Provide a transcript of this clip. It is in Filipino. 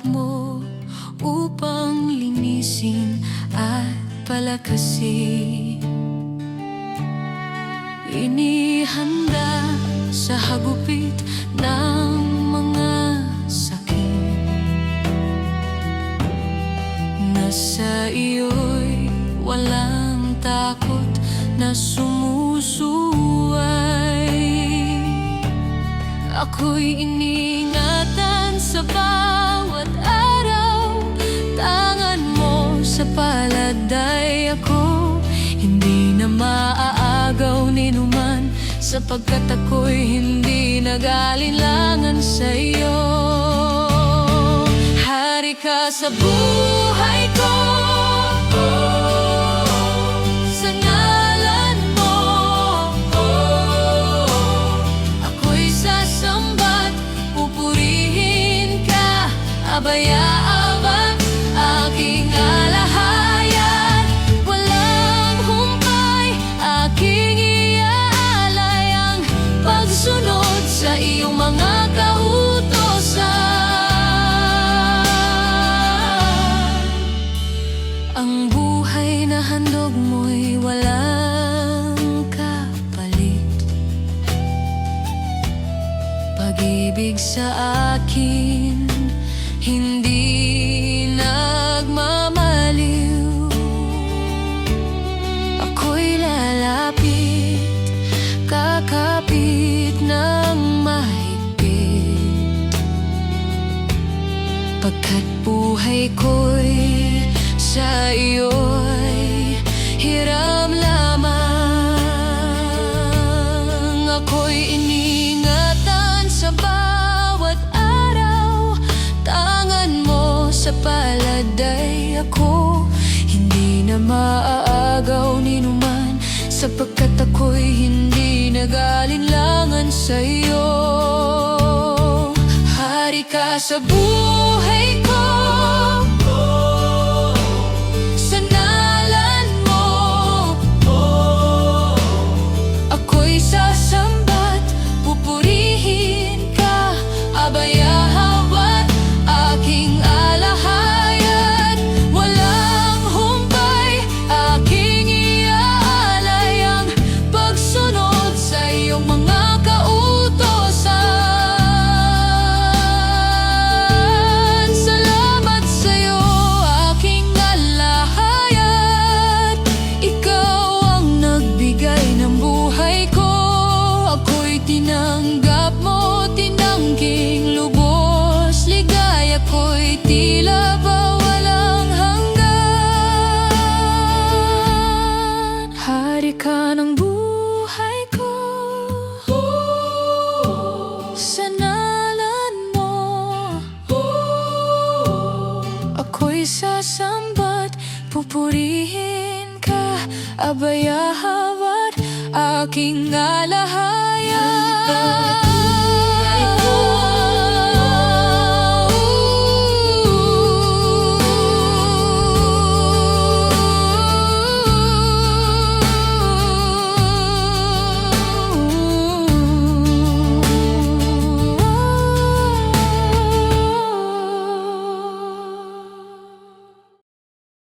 mo upang linisin at palakasin. Inihanda sa hagupit ng mga sakit na sa iyo'y walang takot na sumusuway. Ako'y iniingatan sa bawat araw, tangan mo sa palad ay ako hindi na maaagaw ni numan, sapagkat ako'y hindi nag-alinlangan sa iyo. Hari ka sa buhay ko, sa ngalan mo ako'y sasamba't pupurihin ka, abaya-abang aking alahayan. Walang humpay aking iaalay ang pagsunod sa iyong mga kautosan. Ang buhay na handog mo'y walang kapalit, pag-ibig sa akin hindi nagmamaliw. Ako'y lalapit, kakapit ng mahigpit, pagkat buhay ko'y sa iyo'y hiram lamang. Ako'y iniingatan sa bawat araw, tangan mo sa palad ay ako hindi na maaagaw ni numan, sapagkat ako'y hindi nag-alinlangan sa iyo. Hari ka sa buhay ko, sa ngalan mo ako'y sasamba't pupurihin ka, abaya-abang aking alahayan. Walang humpay aking iaalay ang pagsunod sa iyong mga kautosan. Salamat sa iyo aking alahayat, ikaw ang nagbigay ng buhay ko. Ako'y tinanggap mo, tinangging lubos, ligaya ko'y tila ba walang hanggan. Hari ka ng buhay ko, sa ngalan mo ako'y sasamba't pupurihin ka, abaya-abang aking alahayan.